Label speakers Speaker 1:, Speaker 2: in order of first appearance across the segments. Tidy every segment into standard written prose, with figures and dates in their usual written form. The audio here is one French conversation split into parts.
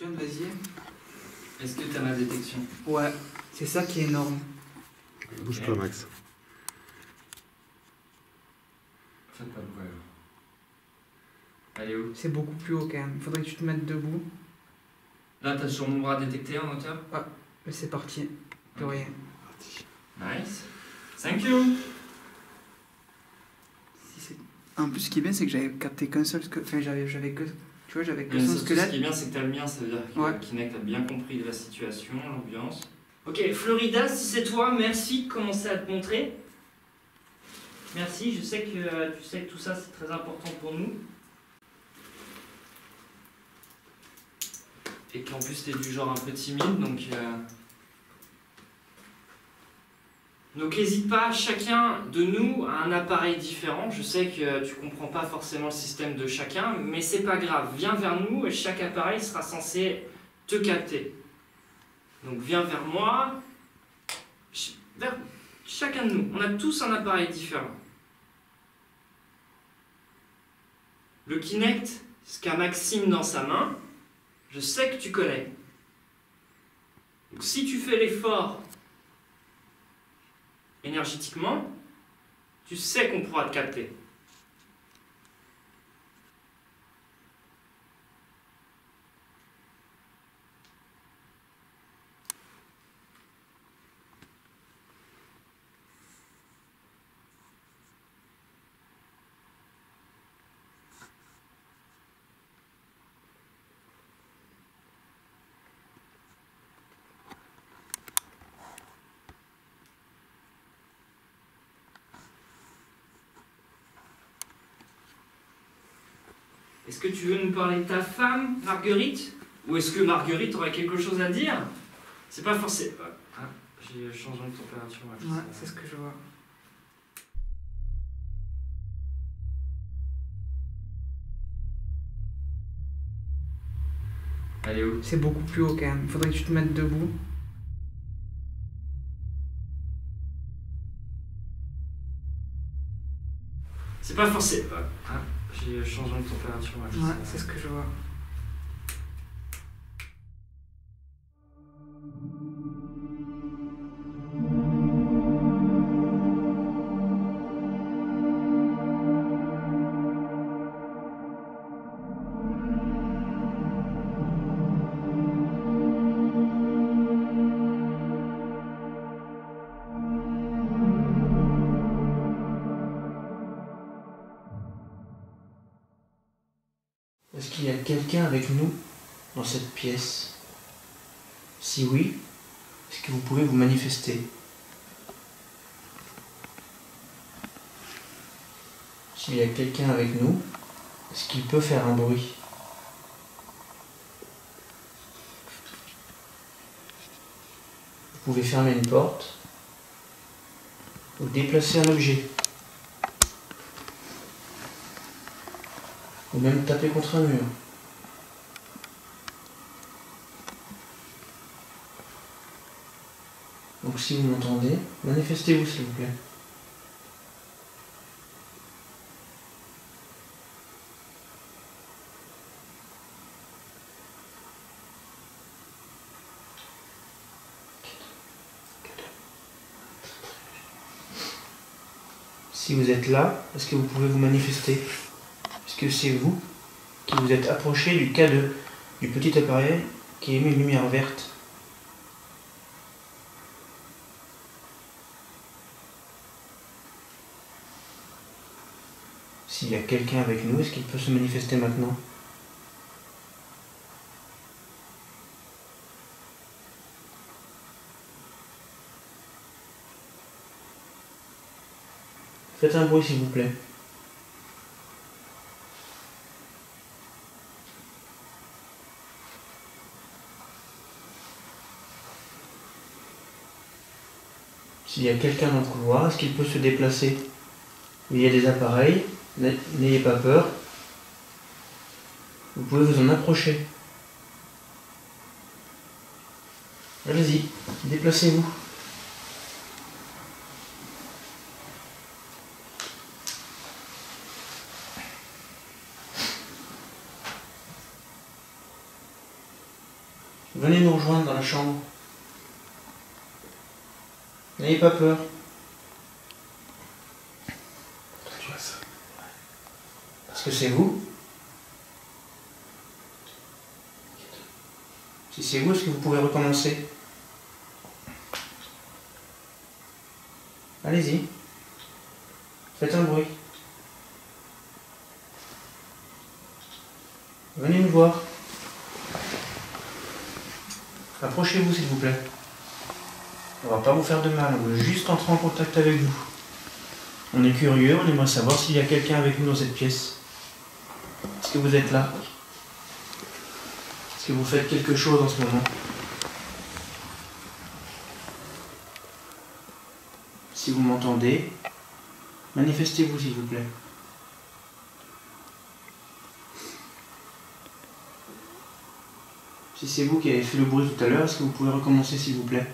Speaker 1: John, vas-y.
Speaker 2: Est-ce que t'as ma détection?
Speaker 1: Ouais, c'est ça qui est énorme.
Speaker 3: Bouge pas, Max.
Speaker 2: Faites pas de bruit. Elle est où?
Speaker 1: C'est beaucoup plus haut quand même. Il faudrait que tu te mettes debout.
Speaker 2: Là, t'as sur mon bras détecté en hauteur?
Speaker 1: Mais c'est parti. Plus rien.
Speaker 2: Nice. Thank you.
Speaker 1: En plus, ce qui est bien, c'est que j'avais capté qu'un seul squelette. Enfin, j'avais que. Tu vois, j'avais que son
Speaker 2: Ce
Speaker 1: squelette.
Speaker 2: qui est bien, c'est que t'as le mien, ça veut dire que
Speaker 1: Ouais.
Speaker 2: Kinect a bien compris la situation, l'ambiance. Ok, Florida, si c'est toi, merci de commencer à te montrer. Merci, je sais que tu sais que tout ça c'est très important pour nous. Et qu'en plus t'es du genre un peu timide, donc n'hésite pas, chacun de nous a un appareil différent. Je sais que tu comprends pas forcément le système de chacun, mais c'est pas grave. Viens vers nous et chaque appareil sera censé te capter. Donc viens vers moi, vers chacun de nous. On a tous un appareil différent. Le Kinect, ce qu'a Maxime dans sa main, je sais que tu connais. Donc si tu fais l'effort énergétiquement, tu sais qu'on pourra te capter. Est-ce que tu veux nous parler de ta femme, Marguerite? Ou est-ce que Marguerite aurait quelque chose à dire? C'est pas forcément... Ah, j'ai changé de température.
Speaker 1: Ouais, c'est ce que je vois.
Speaker 2: Elle est où?
Speaker 1: C'est beaucoup plus haut quand même. Il faudrait que tu te mettes debout.
Speaker 2: C'est pas forcément... Ah, j'ai changé de température.
Speaker 1: Ouais, c'est ce que je vois.
Speaker 4: Est-ce qu'il y a quelqu'un avec nous dans cette pièce? Si oui, est-ce que vous pouvez vous manifester? S'il y a quelqu'un avec nous, est-ce qu'il peut faire un bruit? Vous pouvez fermer une porte ou déplacer un objet. Ou même taper contre un mur. Donc si vous m'entendez, manifestez-vous s'il vous plaît. Si vous êtes là, est-ce que vous pouvez vous manifester? Est-ce que c'est vous qui vous êtes approché du K2, du petit appareil qui émet une lumière verte? S'il y a quelqu'un avec nous, est-ce qu'il peut se manifester maintenant? Faites un bruit s'il vous plaît. S'il y a quelqu'un dans le couloir, est-ce qu'il peut se déplacer? Il y a des appareils, n'ayez pas peur. Vous pouvez vous en approcher. Allez-y, déplacez-vous. venez nous rejoindre dans la chambre. N'ayez pas peur. Parce que c'est vous. Si c'est vous, est-ce que vous pouvez recommencer? Allez-y. Faites un bruit. Venez nous voir. Approchez-vous s'il vous plaît. On va pas vous faire de mal, on veut juste entrer en contact avec vous. On est curieux, on aimerait savoir s'il y a quelqu'un avec nous dans cette pièce. Est-ce que vous êtes là? Est-ce que vous faites quelque chose en ce moment? Si vous m'entendez, manifestez-vous s'il vous plaît. Si c'est vous qui avez fait le bruit tout à l'heure, est-ce que vous pouvez recommencer s'il vous plaît?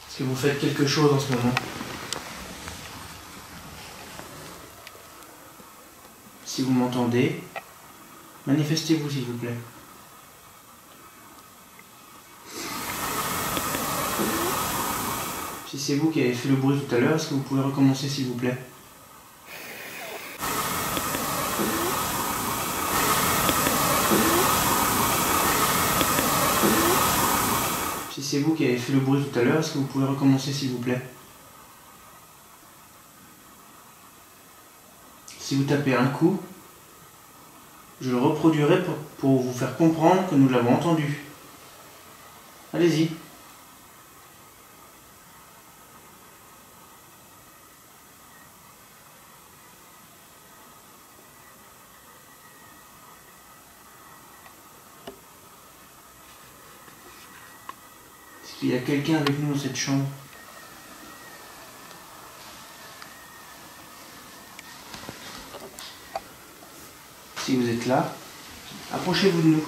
Speaker 4: Est-ce que vous faites quelque chose en ce moment? Si vous m'entendez, manifestez-vous s'il vous plaît. Si c'est vous qui avez fait le bruit tout à l'heure, est-ce que vous pouvez recommencer s'il vous plaît? Si c'est vous qui avez fait le bruit tout à l'heure, est-ce que vous pouvez recommencer s'il vous plaît? Si vous tapez un coup, je le reproduirai pour vous faire comprendre que nous l'avons entendu. Allez-y. Est-ce qu'il y a quelqu'un avec nous dans cette chambre? Si vous êtes là, approchez-vous de nous.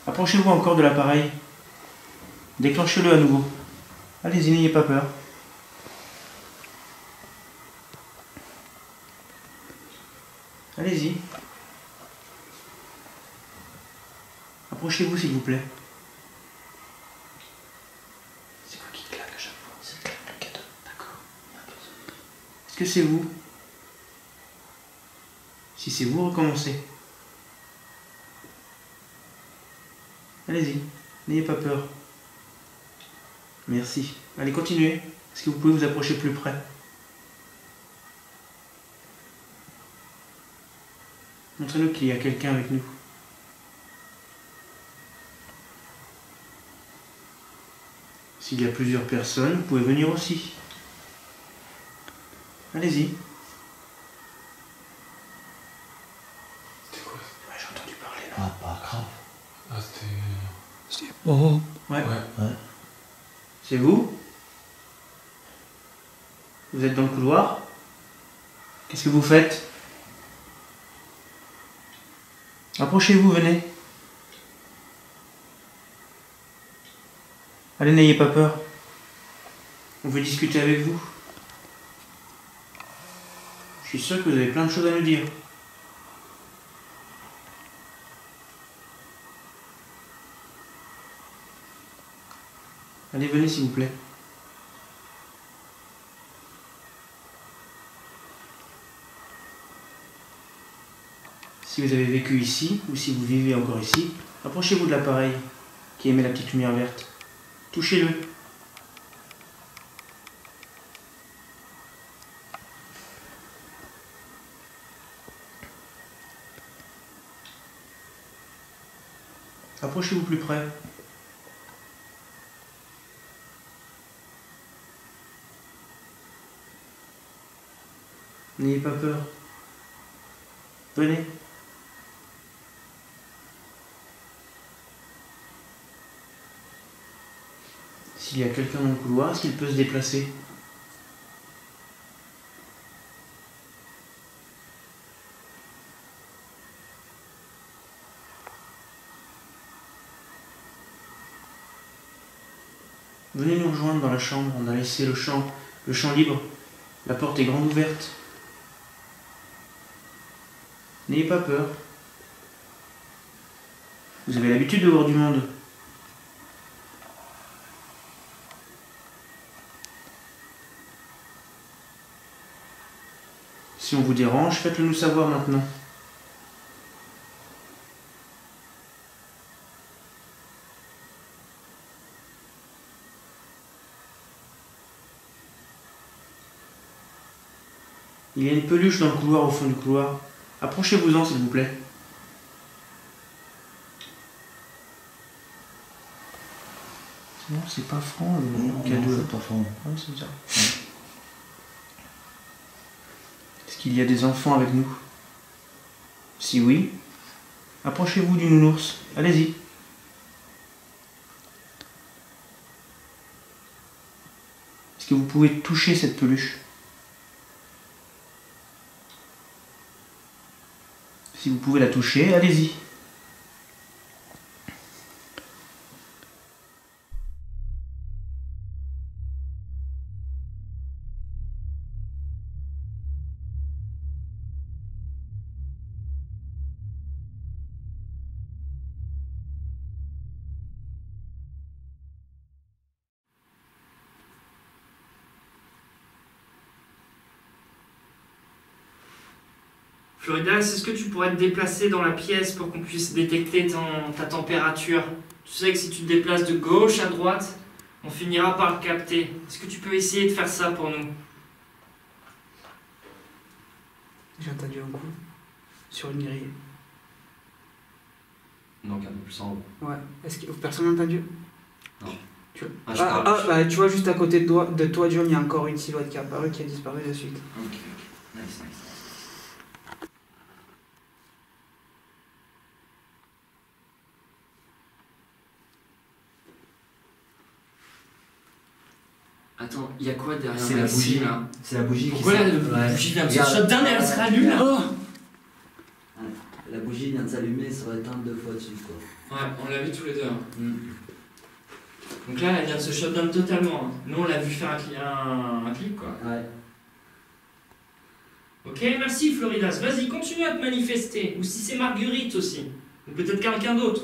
Speaker 4: Approchez-vous encore de l'appareil. Déclenchez-le à nouveau. Allez-y, n'ayez pas peur. Allez-y. Approchez-vous s'il vous plaît. C'est quoi qui claque à chaque fois? C'est le cadeau. D'accord. Est-ce que c'est vous? Si c'est vous, recommencez. Allez-y, n'ayez pas peur. Merci. Allez, continuez. Est-ce que vous pouvez vous approcher plus près? Montrez-nous qu'il y a quelqu'un avec nous. S'il y a plusieurs personnes, vous pouvez venir aussi. Allez-y.
Speaker 5: C'était quoi?
Speaker 4: Ouais, j'ai entendu parler là.
Speaker 6: Ah, pas grave.
Speaker 5: Ah, c'était...
Speaker 1: Oh,
Speaker 4: Ouais.
Speaker 6: Ouais.
Speaker 4: C'est vous? Vous êtes dans le couloir? Qu'est-ce que vous faites? Approchez-vous, venez. Allez, n'ayez pas peur. On veut discuter avec vous. Je suis sûr que vous avez plein de choses à nous dire. Allez, venez s'il vous plaît. Si vous avez vécu ici, ou si vous vivez encore ici, approchez-vous de l'appareil qui émet la petite lumière verte. Touchez-le. Approchez-vous plus près. N'ayez pas peur. Venez. S'il y a quelqu'un dans le couloir, est-ce qu'il peut se déplacer? Venez nous rejoindre dans la chambre, on a laissé le champ libre. La porte est grande ouverte. N'ayez pas peur. Vous avez l'habitude de voir du monde. Si on vous dérange, faites-le nous savoir maintenant. Il y a une peluche dans le couloir, au fond du couloir. Approchez-vous-en, s'il vous plaît. Non, c'est pas franc, le cadeau.
Speaker 6: C'est pas franc.
Speaker 4: Ah, c'est bizarre. Est-ce qu'il y a des enfants avec nous? Si oui, approchez-vous du nounours. Allez-y. Est-ce que vous pouvez toucher cette peluche? Si vous pouvez la toucher, allez-y.
Speaker 2: Florida, est-ce que tu pourrais te déplacer dans la pièce pour qu'on puisse détecter ta température? Tu sais que si tu te déplaces de gauche à droite, on finira par le capter. Est-ce que tu peux essayer de faire ça pour nous?
Speaker 1: J'ai entendu un coup sur une grille.
Speaker 6: Donc un peu plus en haut.
Speaker 1: Ouais. Est-ce que personne n'a entendu?
Speaker 6: Non.
Speaker 1: Tu...
Speaker 6: Je parle.
Speaker 1: bah, tu vois, juste à côté de toi, John, il y a encore une silhouette qui est apparue, qui a disparu de suite.
Speaker 6: Ok. Nice.
Speaker 2: Attends, il y a quoi derrière
Speaker 6: C'est la
Speaker 2: Maxime,
Speaker 6: bougie.
Speaker 2: là?
Speaker 6: C'est la bougie
Speaker 2: Pourquoi la bougie vient de se shutdown et elle se rallume là?
Speaker 6: La bougie vient de s'allumer et se éteindre 2 fois dessus, quoi.
Speaker 2: Ouais, on l'a vu tous les deux. Donc là, elle vient de se shutdown totalement. Hein. Nous, on l'a vu faire un clip, quoi.
Speaker 6: Ouais.
Speaker 2: Ok, merci Floridas. Vas-y, continue à te manifester. Ou si c'est Marguerite aussi. Ou peut-être quelqu'un d'autre.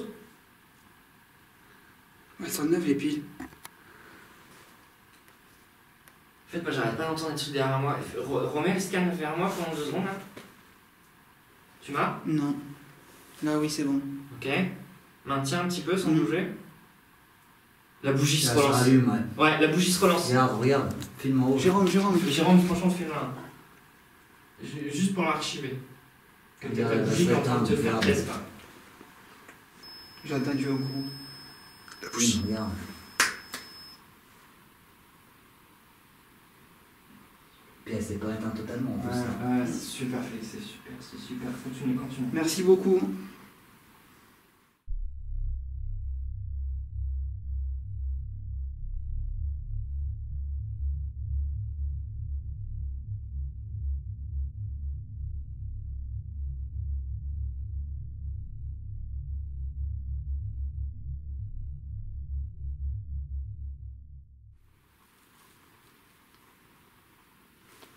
Speaker 1: Elles sont neuves les piles.
Speaker 2: En fait, moi, j'arrête pas d'entendre des trucs derrière moi. Romain, se calme vers moi pendant 2 secondes, là. Tu m'as?
Speaker 1: Non. Là, oui, c'est bon.
Speaker 2: Ok. Maintiens un petit peu sans
Speaker 1: Mhm.
Speaker 2: bouger. La bougie se
Speaker 6: Ça
Speaker 2: relance.
Speaker 6: s'allume, ouais.
Speaker 2: Ouais, la bougie se relance.
Speaker 6: Regarde. Filme en haut.
Speaker 1: Jérôme.
Speaker 2: Jérôme, franchement, fais-le. Juste pour l'archiver. Comme t'as pas de bougie, t'es en train de te faire test, là.
Speaker 1: J'ai entendu un coup.
Speaker 3: La bougie.
Speaker 6: Regarde. Puis elle s'est pas éteinte totalement en plus. hein.
Speaker 2: Ouais, c'est super, Félix, c'est super. Continue.
Speaker 1: Merci beaucoup.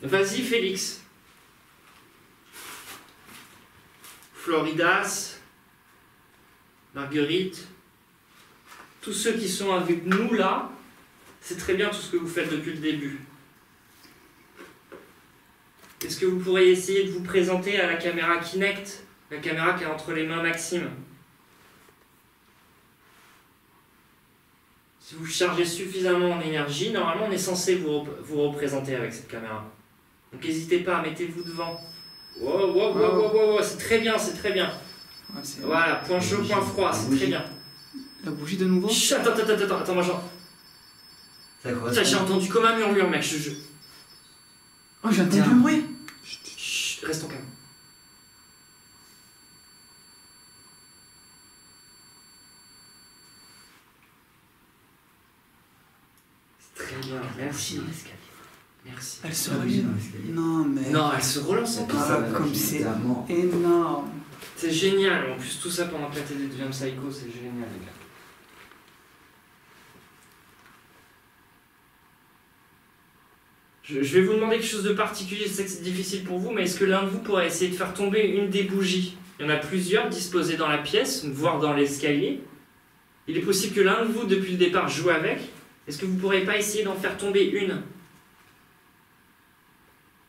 Speaker 2: Vas-y, Félix. Floridas, Marguerite, tous ceux qui sont avec nous là, c'est très bien tout ce que vous faites depuis le début. Est-ce que vous pourriez essayer de vous présenter à la caméra Kinect, la caméra qui est entre les mains Maxime? Si vous chargez suffisamment en énergie, normalement on est censé vous représenter avec cette caméra. Donc n'hésitez pas, mettez-vous devant. Wow, c'est très bien.
Speaker 1: Ouais,
Speaker 2: Voilà, point chaud, point froid, c'est très bien.
Speaker 1: La bougie de nouveau?
Speaker 2: Chut, attends, moi
Speaker 6: Ça correspond.
Speaker 2: Putain, j'ai entendu comme un murmure, mec,
Speaker 1: Oh, j'ai entendu un bruit.
Speaker 2: Chut, reste au calme. C'est très bien, merci. Merci.
Speaker 1: Elle se
Speaker 6: Ah oui,
Speaker 1: relance.
Speaker 6: dans l'escalier.
Speaker 1: Non, mais.
Speaker 2: Non, elle se relance encore.
Speaker 1: Ah, comme c'est
Speaker 6: à mort.
Speaker 1: énorme.
Speaker 2: C'est génial, en plus tout ça pendant que la télé devient psycho, c'est génial les gars. Je vais vous demander quelque chose de particulier, je sais que c'est difficile pour vous, mais est-ce que l'un de vous pourrait essayer de faire tomber une des bougies? Il y en a plusieurs disposées dans la pièce, voire dans l'escalier. Il est possible que l'un de vous, depuis le départ, joue avec. Est-ce que vous ne pourrez pas essayer d'en faire tomber une?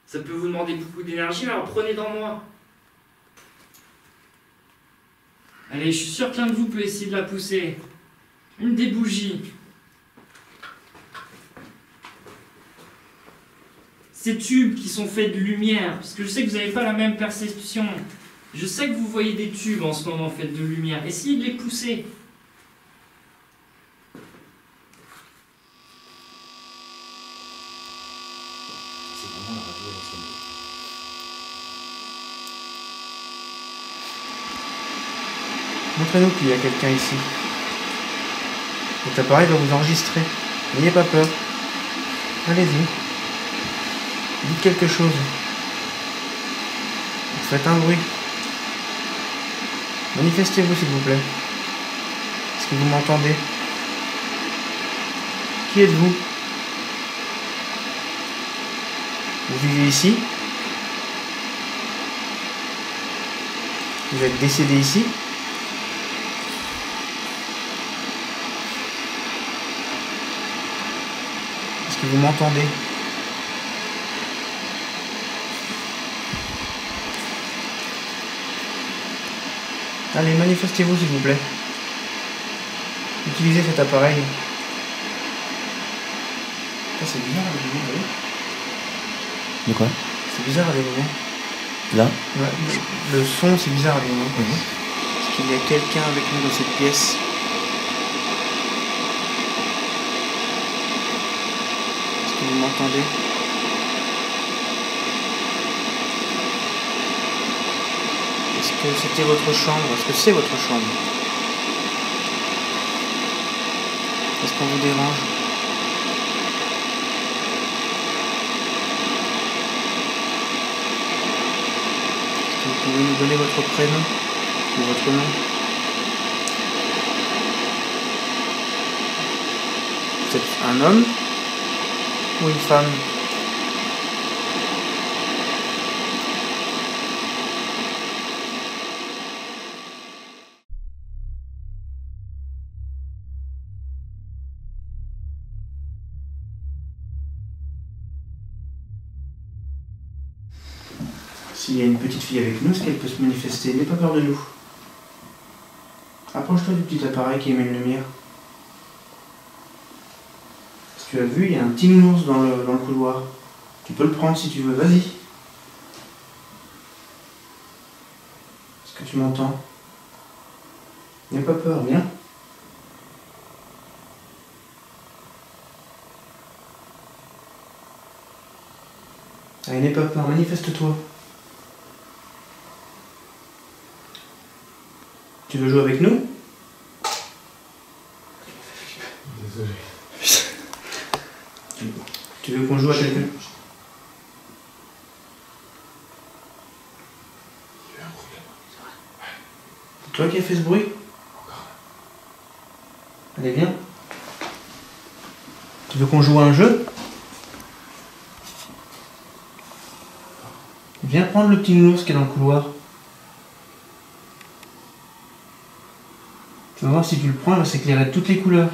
Speaker 2: Ça peut vous demander beaucoup d'énergie, alors prenez dans moi. Allez, je suis sûr que l'un de vous peut essayer de la pousser. Une des bougies. Ces tubes qui sont faits de lumière, parce que je sais que vous n'avez pas la même perception. Je sais que vous voyez des tubes en ce moment faits de lumière. Essayez de les pousser.
Speaker 6: C'est vraiment la radio à l'ancienne.
Speaker 4: Montrez-nous qu'il y a quelqu'un ici. Cet appareil va vous enregistrer. N'ayez pas peur. Allez-y. Dites quelque chose. Faites un bruit. Manifestez-vous s'il vous plaît. Est-ce que vous m'entendez? Qui êtes-vous? Vous vivez ici? Vous êtes décédé ici? Est-ce que vous m'entendez? Allez, manifestez-vous s'il vous plaît. Utilisez cet appareil. Ça, c'est bizarre à des moments, vous voyez?
Speaker 6: De quoi?
Speaker 4: C'est bizarre à des moments.
Speaker 6: Là?
Speaker 4: Ouais, le son, c'est bizarre à des moments. Est-ce qu'il y a quelqu'un avec nous dans cette pièce? Est-ce que vous m'entendez? Est-ce que c'était votre chambre? Est-ce que c'est votre chambre? Est-ce qu'on vous dérange? Est-ce que vous pouvez nous donner votre prénom ou votre nom? Vous êtes un homme ou une femme? S'il y a une petite fille avec nous, est-ce qu'elle peut se manifester? N'aie pas peur de nous. Approche-toi du petit appareil qui émet une lumière. Est-ce que tu as vu, il y a un petit nounours dans le couloir. Tu peux le prendre si tu veux, vas-y. Est-ce que tu m'entends? N'aie pas peur, viens. Allez, n'aie pas peur, manifeste-toi. Tu veux jouer avec nous?
Speaker 5: Désolé.
Speaker 4: Tu veux qu'on joue à quelque chose?
Speaker 5: Il y a eu un problème.
Speaker 4: C'est toi qui as fait ce bruit?
Speaker 5: Encore.
Speaker 4: Allez, viens. Tu veux qu'on joue à un jeu? Viens prendre le petit nounours qui est dans le couloir. Tu vas voir, si tu le prends, il va s'éclairer de toutes les couleurs.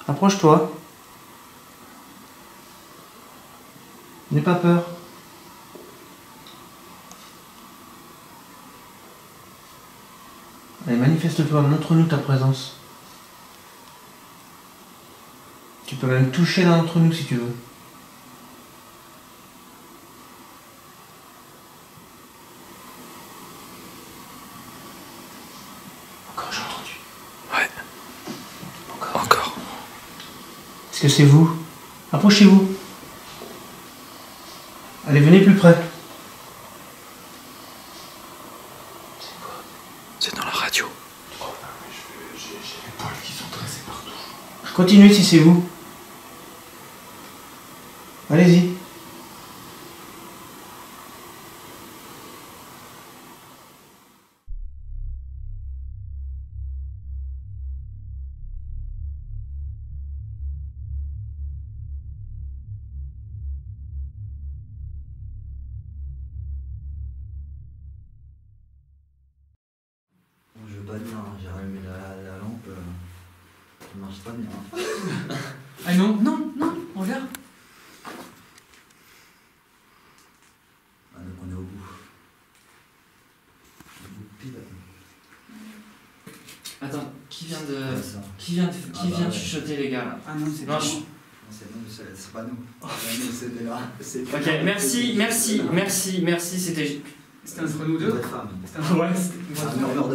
Speaker 4: Approche-toi. N'aie pas peur. Allez, manifeste-toi, montre-nous ta présence. Tu peux même toucher l'un d'entre nous si tu veux.
Speaker 5: Encore, j'ai entendu.
Speaker 3: Ouais. Encore.
Speaker 4: Est-ce que c'est vous? Approchez-vous. Allez, venez plus près.
Speaker 5: C'est quoi?
Speaker 3: C'est dans la radio.
Speaker 5: Oh, non, mais j'ai les poils qui sont tressés partout.
Speaker 4: Continuez si c'est vous. Allez-y.
Speaker 7: marche pas bien.
Speaker 1: Ah non, non, non, regarde.
Speaker 7: Ah, donc on est au bout. Au bout pile.
Speaker 2: Attends, qui vient de.
Speaker 7: Ouais, ça.
Speaker 2: Qui vient de
Speaker 7: ouais.
Speaker 2: chuchoter, les gars là?
Speaker 1: Ah non, c'est
Speaker 2: Non,
Speaker 1: pas
Speaker 2: je-
Speaker 1: moi.
Speaker 7: Non, c'est nous, c'est pas nous. Nous, c'était là.
Speaker 2: Ok, merci, c'était.
Speaker 1: C'était entre nous deux.
Speaker 7: Deux femmes.
Speaker 1: C'était un
Speaker 2: Ouais,
Speaker 7: Un murmure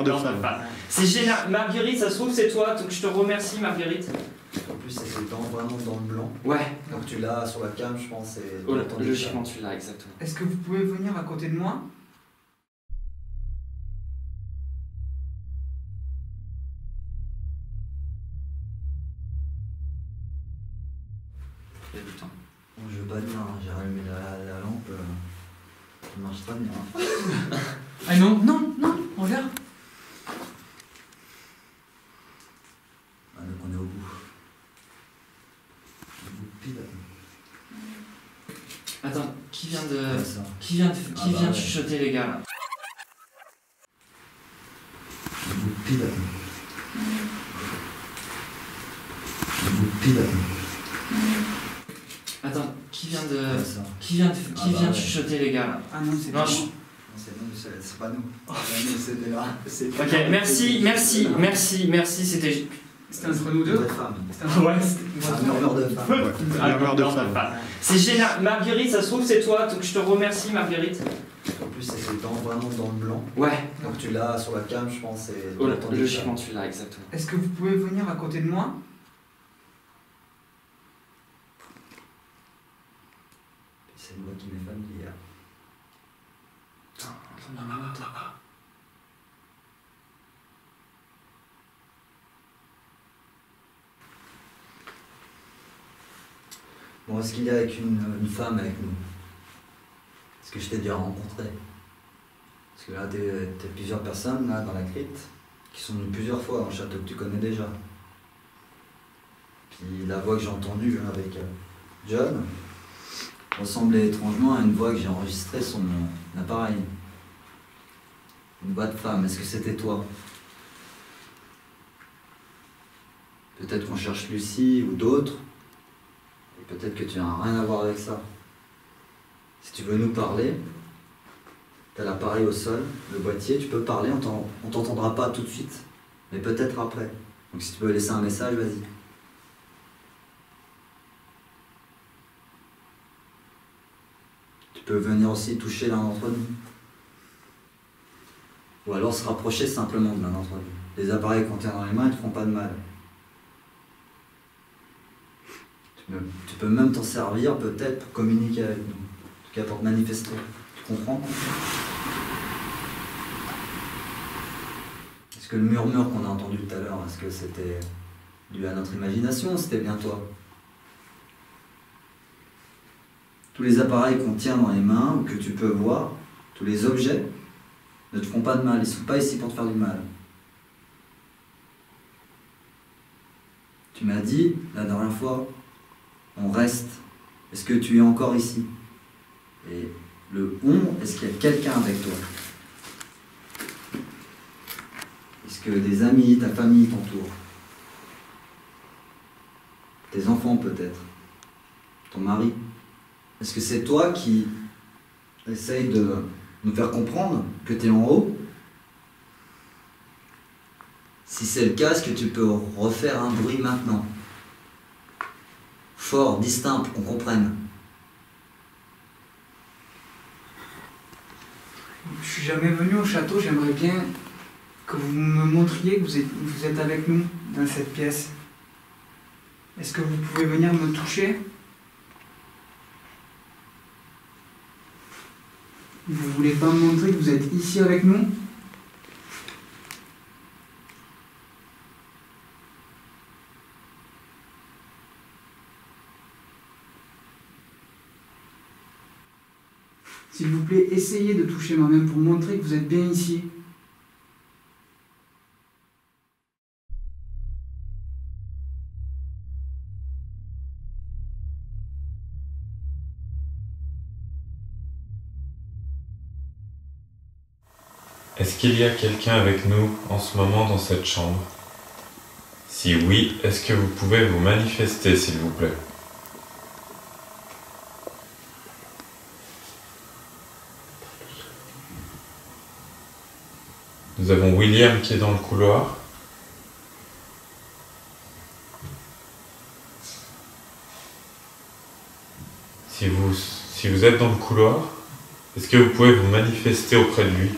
Speaker 7: de femmes.
Speaker 2: C'est génial. Marguerite, ça se trouve, c'est toi, donc je te remercie, Marguerite.
Speaker 7: En plus, c'est vraiment dans le blanc.
Speaker 2: Ouais,
Speaker 7: Donc tu l'as sur la cam, je pense. Et
Speaker 2: oh,
Speaker 7: t'entends
Speaker 2: logiquement, tu l'as, exactement.
Speaker 1: Est-ce que vous pouvez venir à côté de moi?
Speaker 7: Il y a du temps. Bon, je veux pas dire, hein, j'ai rallumé la lampe. Ça marche pas bien.
Speaker 1: Ah non, non, non, regarde.
Speaker 7: Ah, donc on est au bout. Au bout pile.
Speaker 2: Attends, qui vient de.
Speaker 7: Ouais, ça.
Speaker 2: Qui vient de
Speaker 7: ouais.
Speaker 2: chuchoter, les gars là?
Speaker 7: Au bout pile. Au bout pile.
Speaker 2: Attends, qui vient de.
Speaker 7: Ouais, ça.
Speaker 2: Qui vient de
Speaker 7: ouais.
Speaker 2: chuchoter, les gars là?
Speaker 1: Ah non, c'est
Speaker 2: Non,
Speaker 1: pas
Speaker 2: je-
Speaker 1: moi.
Speaker 7: Non, c'est nous, c'est pas nous. Nous, c'était là.
Speaker 2: Ok, merci, c'était.
Speaker 1: C'était entre nous deux.
Speaker 7: Deux femmes.
Speaker 1: C'était un
Speaker 2: Ouais,
Speaker 7: Un murmure de femmes.
Speaker 2: C'est génial. Marguerite, ça se trouve, c'est toi, donc je te remercie, Marguerite.
Speaker 7: En plus, c'est vraiment dans le blanc.
Speaker 2: Ouais,
Speaker 7: Donc tu l'as sur la cam, je pense. Et
Speaker 2: oh,
Speaker 7: t'entends
Speaker 2: logiquement, tu l'as, exactement.
Speaker 1: Est-ce que vous pouvez venir à côté de moi?
Speaker 7: C'est une voix qui m'est familière. Bon, est-ce qu'il y a avec une femme avec nous? Est-ce que je t'ai déjà rencontré? Parce que là, t'es plusieurs personnes là, dans la crypte qui sont venues plusieurs fois dans le château que tu connais déjà. Puis la voix que j'ai entendue avec John ressemblait étrangement à une voix que j'ai enregistrée sur mon appareil. Une voix de femme, est-ce que c'était toi? Peut-être qu'on cherche Lucie ou d'autres. Et peut-être que tu n'as rien à voir avec ça. Si tu veux nous parler, tu as l'appareil au sol, le boîtier, tu peux parler, on t'entendra pas tout de suite, mais peut-être après. Donc si tu peux laisser un message, vas-y. Tu peux venir aussi toucher l'un d'entre nous. Ou alors se rapprocher simplement de l'un d'entre nous. Les appareils qu'on tient dans les mains, ils ne te feront pas de mal. Tu peux même t'en servir peut-être pour communiquer avec nous. En tout cas pour te manifester. Tu comprends? Est-ce que le murmure qu'on a entendu tout à l'heure, est-ce que c'était dû à notre imagination ou c'était bien toi? Tous les appareils qu'on tient dans les mains ou que tu peux voir, tous les objets, ne te font pas de mal, ils ne sont pas ici pour te faire du mal. Tu m'as dit, la dernière fois, on reste. Est-ce que tu es encore ici? Et le on, est-ce qu'il y a quelqu'un avec toi? Est-ce que des amis, ta famille t'entourent? Tes enfants peut-être? Ton mari? Est-ce que c'est toi qui essaye de nous faire comprendre que tu es en haut? Si c'est le cas, est-ce que tu peux refaire un bruit maintenant? Fort, distinct, pour qu'on comprenne.
Speaker 1: Je suis jamais venu au château, j'aimerais bien que vous me montriez que vous êtes avec nous dans cette pièce. Est-ce que vous pouvez venir me toucher? Vous voulez pas me montrer que vous êtes ici avec nous? S'il vous plaît, essayez de toucher ma main pour montrer que vous êtes bien ici.
Speaker 5: Est-ce qu'il y a quelqu'un avec nous en ce moment dans cette chambre?
Speaker 8: Si oui, est-ce que vous pouvez vous manifester, s'il vous plaît? Nous avons William qui est dans le couloir. Si vous êtes dans le couloir, est-ce que vous pouvez vous manifester auprès de lui?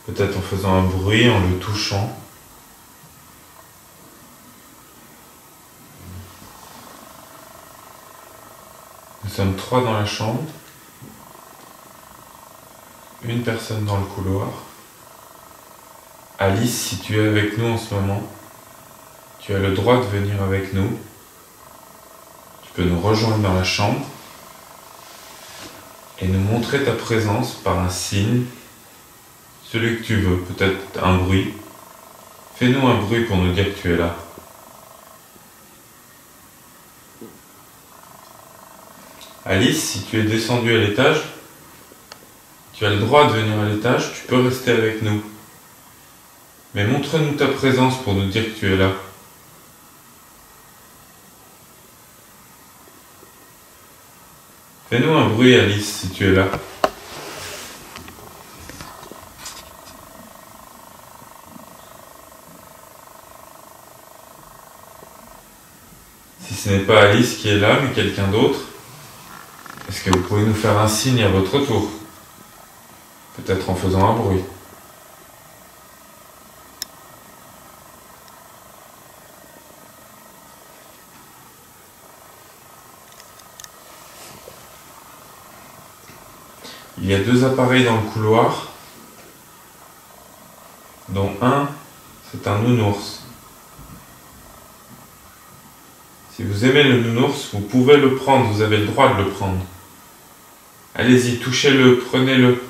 Speaker 8: Peut-être en faisant un bruit, en le touchant. Nous sommes 3 dans la chambre. Une personne dans le couloir. Alice, si tu es avec nous en ce moment, tu as le droit de venir avec nous. Tu peux nous rejoindre dans la chambre et nous montrer ta présence par un signe, celui que tu veux, peut-être un bruit. Fais-nous un bruit pour nous dire que tu es là. Alice, si tu es descendue à l'étage, tu as le droit de venir à l'étage, tu peux rester avec nous. Mais montre-nous ta présence pour nous dire que tu es là. Fais-nous un bruit, Alice, si tu es là. Si ce n'est pas Alice qui est là, mais quelqu'un d'autre, est-ce que vous pouvez nous faire un signe à votre tour? Peut-être en faisant un bruit. Il y a 2 appareils dans le couloir, dont un, c'est un nounours. Si vous aimez le nounours, vous pouvez le prendre, vous avez le droit de le prendre. Allez-y, touchez-le, prenez-le.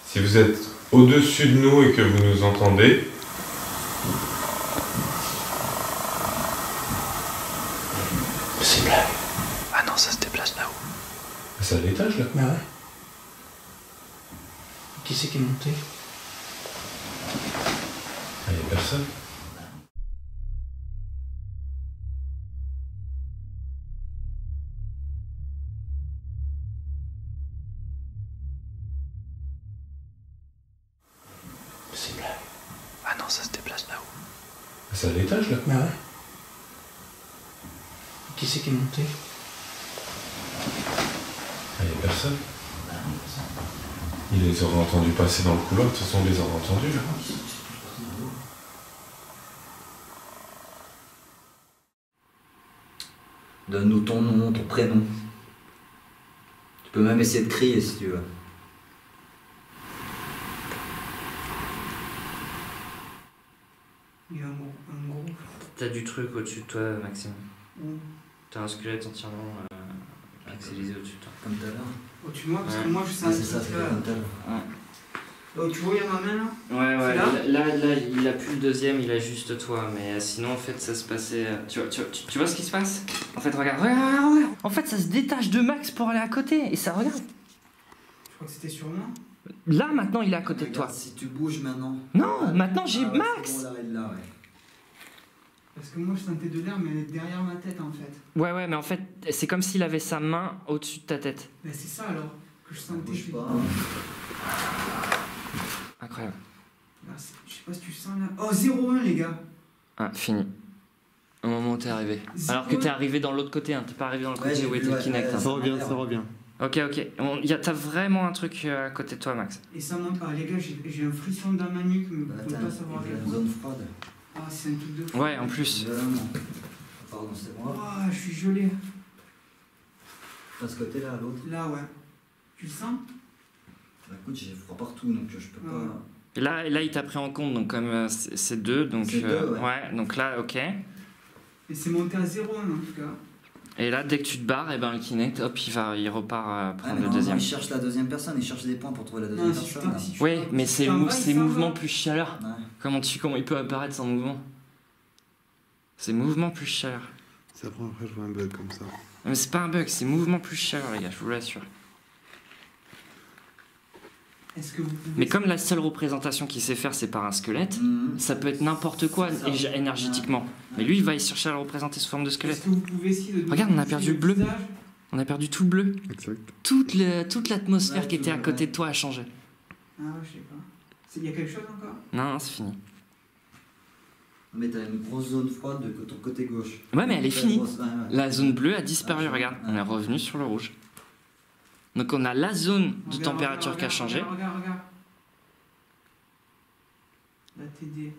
Speaker 8: Si vous êtes au-dessus de nous et que vous nous entendez,
Speaker 3: C'est une blague. Ah non, ça se déplace là-haut.
Speaker 8: c'est à l'étage là.
Speaker 4: Bah ouais. Qui c'est qui est monté?
Speaker 8: Il n'y a personne.
Speaker 3: C'est une blague. Ah non, ça se déplace là-haut.
Speaker 8: C'est à l'étage là.
Speaker 4: Bah ouais. Qui c'est qui est monté?
Speaker 8: Il n'y a personne. Ils les auraient entendus passer dans le couloir, de toute façon on les aurait entendus là.
Speaker 7: Donne-nous ton nom, ton prénom. Tu peux même essayer de crier si tu veux.
Speaker 1: Il y a un gros.
Speaker 2: T'as du truc au-dessus de toi, Maxime.
Speaker 1: Où?
Speaker 2: T'as un squelette entièrement axélisé au-dessus de toi.
Speaker 7: Comme tout à l'heure.
Speaker 1: Au-dessus de moi, parce que
Speaker 2: Ouais.
Speaker 1: moi je sais
Speaker 7: Ah,
Speaker 1: un
Speaker 7: c'est ça,
Speaker 1: truc
Speaker 7: c'est
Speaker 1: là.
Speaker 7: comme tout à l'heure.
Speaker 1: Là où tu vois, il y a ma main là.
Speaker 2: Ouais,
Speaker 1: C'est
Speaker 2: là, il a plus le deuxième, il a juste toi. Mais sinon, en fait, ça se passait. Tu vois ce qui se passe? En fait, regarde. En fait, ça se détache de Max pour aller à côté. Et ça, regarde.
Speaker 1: Je crois que c'était sur moi.
Speaker 2: Là, maintenant, il est à côté de toi.
Speaker 7: Regarde, si tu bouges maintenant.
Speaker 2: Non, maintenant, j'ai
Speaker 7: Ah ouais,
Speaker 2: Max.
Speaker 7: c'est bon, là, il est là, ouais.
Speaker 1: Parce que moi je sentais de l'air, mais derrière ma tête en fait.
Speaker 2: Ouais, mais en fait, c'est comme s'il avait sa main au-dessus de ta tête.
Speaker 1: Mais c'est ça alors que je sentais.
Speaker 7: Bouge pas.
Speaker 2: Incroyable.
Speaker 1: Là, je sais pas si tu sens là. Oh, 0-1 les gars.
Speaker 2: Ah, fini. Au moment où t'es arrivé. Alors que t'es arrivé dans l'autre côté, hein. T'es pas arrivé dans le
Speaker 7: Ouais,
Speaker 2: côté
Speaker 7: j'ai
Speaker 2: où
Speaker 7: vu,
Speaker 2: était le
Speaker 7: ouais,
Speaker 2: Kinect.
Speaker 7: ouais,
Speaker 2: hein.
Speaker 7: ça revient, ça
Speaker 4: revient.
Speaker 2: Ok. T'as vraiment un truc à côté de toi, Max.
Speaker 1: Et ça monte. Ah les gars, j'ai un frisson dans ma nuque, mais vous pouvez
Speaker 7: Attends,
Speaker 1: pas savoir
Speaker 7: il y a
Speaker 1: quel
Speaker 7: une
Speaker 1: point.
Speaker 7: zone froide.
Speaker 1: Ah, c'est un truc de fou.
Speaker 2: Ouais, en plus.
Speaker 7: Violemment. Pardon, c'est moi.
Speaker 1: Ah, je suis gelé.
Speaker 7: À ce côté-là, à l'autre.
Speaker 1: Là, ouais. Tu le sens?
Speaker 7: Bah écoute, j'ai froid partout, donc je peux pas.
Speaker 1: Ouais.
Speaker 2: Et là, il t'a pris en compte, donc comme c'est 2, donc...
Speaker 7: C'est 2, ouais.
Speaker 2: donc là, ok.
Speaker 1: Et c'est monté à 0-1 en tout cas.
Speaker 2: Et là, dès que tu te barres, et ben, le Kinect, hop, il repart
Speaker 7: Ah,
Speaker 2: prendre
Speaker 7: mais
Speaker 2: le
Speaker 7: non,
Speaker 2: deuxième.
Speaker 7: il cherche la deuxième personne, il cherche des points pour trouver la deuxième
Speaker 1: Non, si tu
Speaker 7: personne.
Speaker 1: t'en- si tu
Speaker 2: Oui,
Speaker 1: t'en-
Speaker 2: mais
Speaker 1: si
Speaker 2: c'est
Speaker 1: tu t'en vas, il s'en
Speaker 2: mouvement
Speaker 1: va.
Speaker 2: plus chaleur.
Speaker 7: Ouais.
Speaker 2: Comment il peut apparaître sans mouvement? C'est mouvement plus chaleur.
Speaker 5: C'est la première fois que je vois un bug comme ça.
Speaker 2: Mais c'est pas un bug, c'est mouvement plus chaleur, les gars, je vous l'assure.
Speaker 1: Est-ce que vous pouvez...
Speaker 2: Mais comme la seule représentation qu'il sait faire, c'est par un squelette, ça peut être n'importe quoi
Speaker 7: C'est ça.
Speaker 2: énergétiquement. Mais lui, il va chercher à le représenter sous forme de
Speaker 1: Est-ce
Speaker 2: squelette.
Speaker 1: que vous pouvez essayer de...
Speaker 2: Regarde, on a perdu le bleu.
Speaker 1: visage?
Speaker 2: On a perdu tout le bleu.
Speaker 5: Exact.
Speaker 2: Toute l'atmosphère
Speaker 7: Ouais,
Speaker 2: qui était à
Speaker 7: tout,
Speaker 2: côté
Speaker 7: ouais.
Speaker 2: de toi a changé.
Speaker 1: Ah, je sais pas. Il y a quelque chose encore?
Speaker 2: Non, c'est fini.
Speaker 7: Mais t'as une grosse zone froide de ton côté gauche.
Speaker 2: Ouais, mais elle est
Speaker 7: Très
Speaker 2: finie.
Speaker 7: grosse, ouais, ouais.
Speaker 2: La zone bleue a disparu,
Speaker 7: Ah,
Speaker 2: regarde.
Speaker 7: ouais.
Speaker 2: On est revenu sur le rouge. Donc on a la zone de
Speaker 1: Regarde,
Speaker 2: température qui a
Speaker 1: regarde,
Speaker 2: changé.
Speaker 1: Regarde. La TD.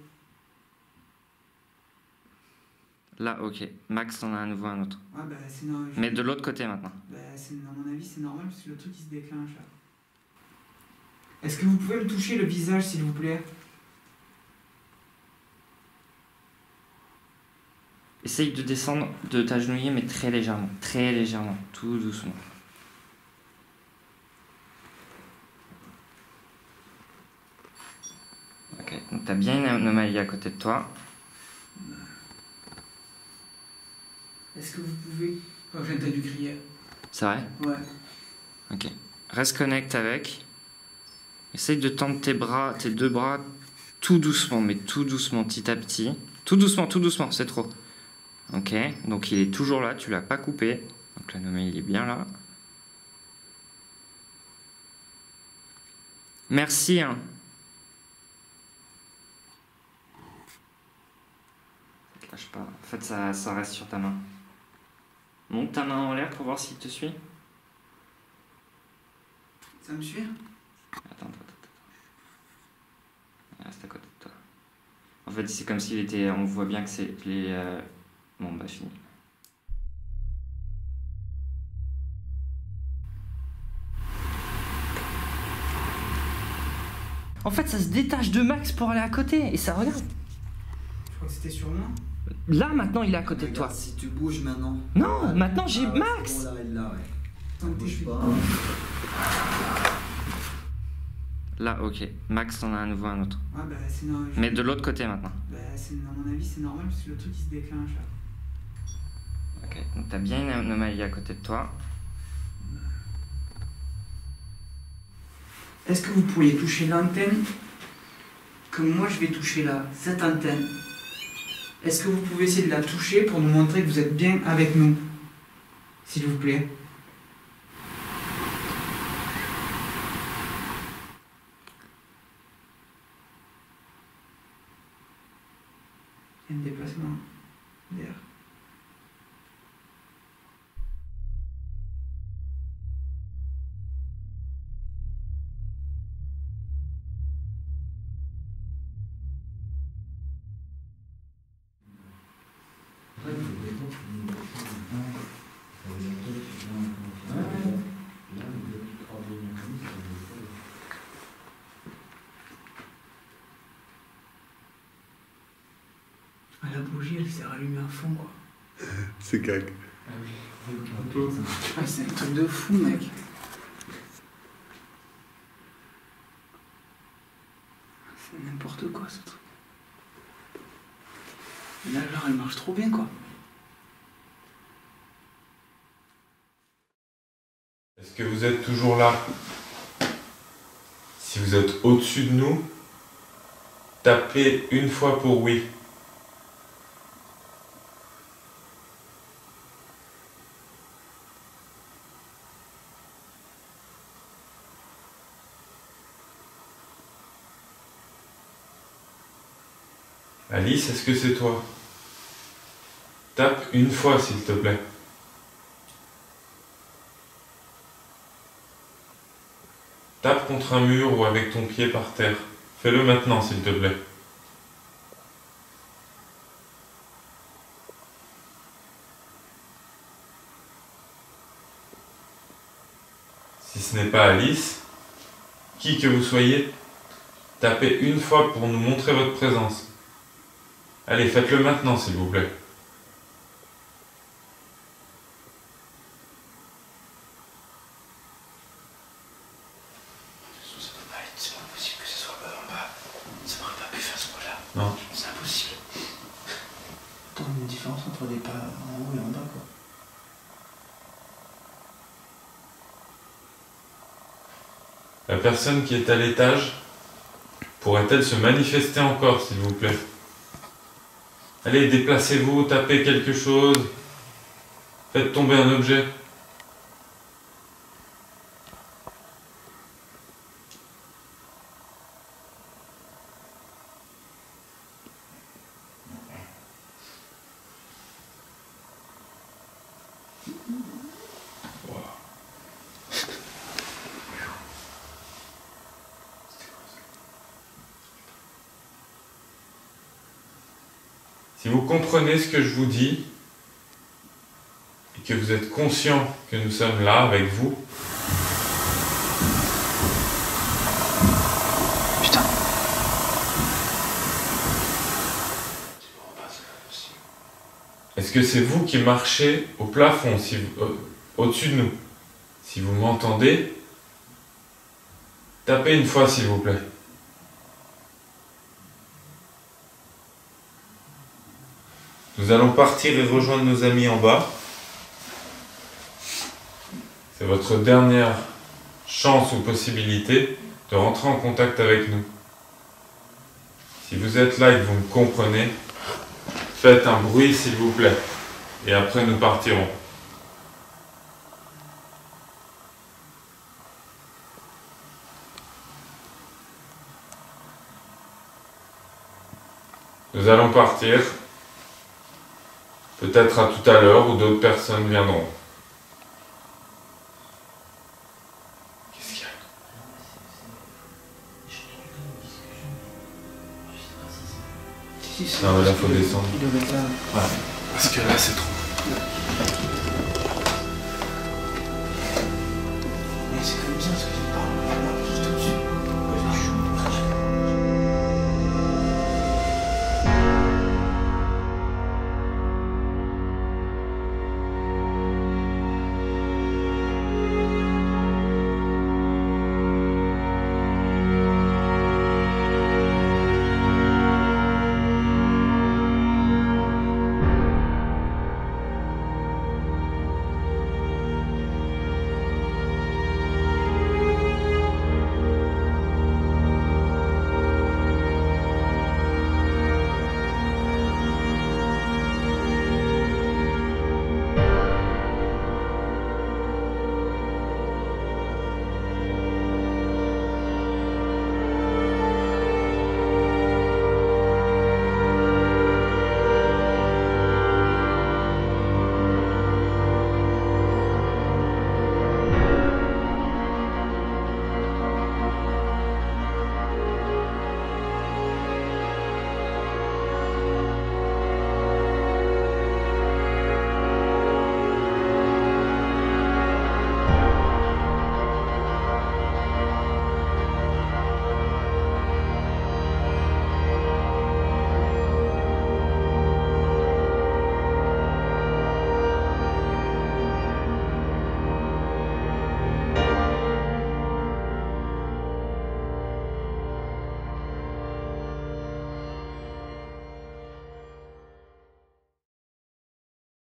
Speaker 2: Là, ok. Max, on a à nouveau un autre.
Speaker 1: Ouais, bah c'est normal.
Speaker 2: Mais de l'autre côté maintenant.
Speaker 1: Bah, à mon avis, c'est normal parce que le truc il se déclenche là. Est-ce que vous pouvez me toucher le visage s'il vous plaît?
Speaker 2: Essaye de descendre, de t'agenouiller, mais très légèrement, tout doucement. Ok, donc t'as bien une anomalie à côté de toi.
Speaker 1: Est-ce que vous pouvez... Oh, j'ai entendu crier.
Speaker 2: C'est vrai?
Speaker 1: Ouais.
Speaker 2: Ok. Reste connecte avec. Essaye de tendre tes deux bras tout doucement, mais tout doucement, petit à petit. Tout doucement, c'est trop. Ok, donc il est toujours là, tu l'as pas coupé. Donc l'anomalie il est bien là. Merci. Hein. Ça te lâche pas. En fait, ça reste sur ta main. Monte ta main en l'air pour voir s'il te suit.
Speaker 1: Ça me suit?
Speaker 2: Attends. Il reste à côté de toi. En fait, c'est comme s'il était... On voit bien que c'est les... Bon, bah, fini. En fait, ça se détache de Max pour aller à côté, et ça regarde.
Speaker 1: Je crois que c'était sur moi.
Speaker 2: Là, maintenant, il est à côté de toi.
Speaker 7: Regarde, si tu bouges maintenant.
Speaker 2: Non, maintenant, j'ai
Speaker 7: ouais,
Speaker 2: Max.
Speaker 7: c'est bon, là, il l'a, ouais.
Speaker 1: Tant que
Speaker 7: Bouge
Speaker 1: t'es
Speaker 7: pas.
Speaker 2: Là, ok. Max, on a à nouveau un autre.
Speaker 1: Ouais, bah c'est normal.
Speaker 2: Mais de l'autre côté, maintenant.
Speaker 1: Bah, à mon avis, c'est normal parce que le truc il se déclenche là.
Speaker 2: Ok, donc t'as bien une anomalie à côté de toi.
Speaker 1: Est-ce que vous pourriez toucher l'antenne comme moi je vais toucher là, cette antenne? Est-ce que vous pouvez essayer de la toucher pour nous montrer que vous êtes bien avec nous? S'il vous plaît. Il y a un déplacement d'air. Ah, la bougie elle s'est rallumée à fond quoi.
Speaker 5: C'est gag.
Speaker 1: Ah, c'est un truc de fou mec. C'est n'importe quoi ce truc. Et là genre elle marche trop bien quoi.
Speaker 8: Est-ce que vous êtes toujours là? Si vous êtes au-dessus de nous, tapez une fois pour oui. Alice, est-ce que c'est toi? Tape une fois, s'il te plaît. Tape contre un mur ou avec ton pied par terre. Fais-le maintenant, s'il te plaît. Si ce n'est pas Alice, qui que vous soyez, tapez une fois pour nous montrer votre présence. Allez, faites-le maintenant, s'il vous plaît.
Speaker 6: C'est pas possible que ce soit en bas. Ça m'aurait pas pu faire ce coup-là.
Speaker 8: Non.
Speaker 6: C'est impossible. Attends, il y a une différence entre les pas en haut et en bas, quoi.
Speaker 8: La personne qui est à l'étage pourrait-elle se manifester encore, s'il vous plaît? Allez, déplacez-vous, tapez quelque chose. Faites tomber un objet. Si vous comprenez ce que je vous dis, et que vous êtes conscient que nous sommes là avec vous,
Speaker 3: Putain.
Speaker 8: est-ce que c'est vous qui marchez au plafond, au-dessus de nous? Si vous m'entendez, tapez une fois s'il vous plaît. Nous allons partir et rejoindre nos amis en bas. C'est votre dernière chance ou possibilité de rentrer en contact avec nous. Si vous êtes là et que vous me comprenez, faites un bruit s'il vous plaît. Et après nous partirons. Nous allons partir. Peut-être à tout à l'heure où d'autres personnes viendront. Qu'est-ce qu'il y a? Non mais là faut descendre.
Speaker 6: Il devait être là.
Speaker 5: Ouais, parce que là c'est trop.
Speaker 6: Mais c'est quand même bien ce que tu parles.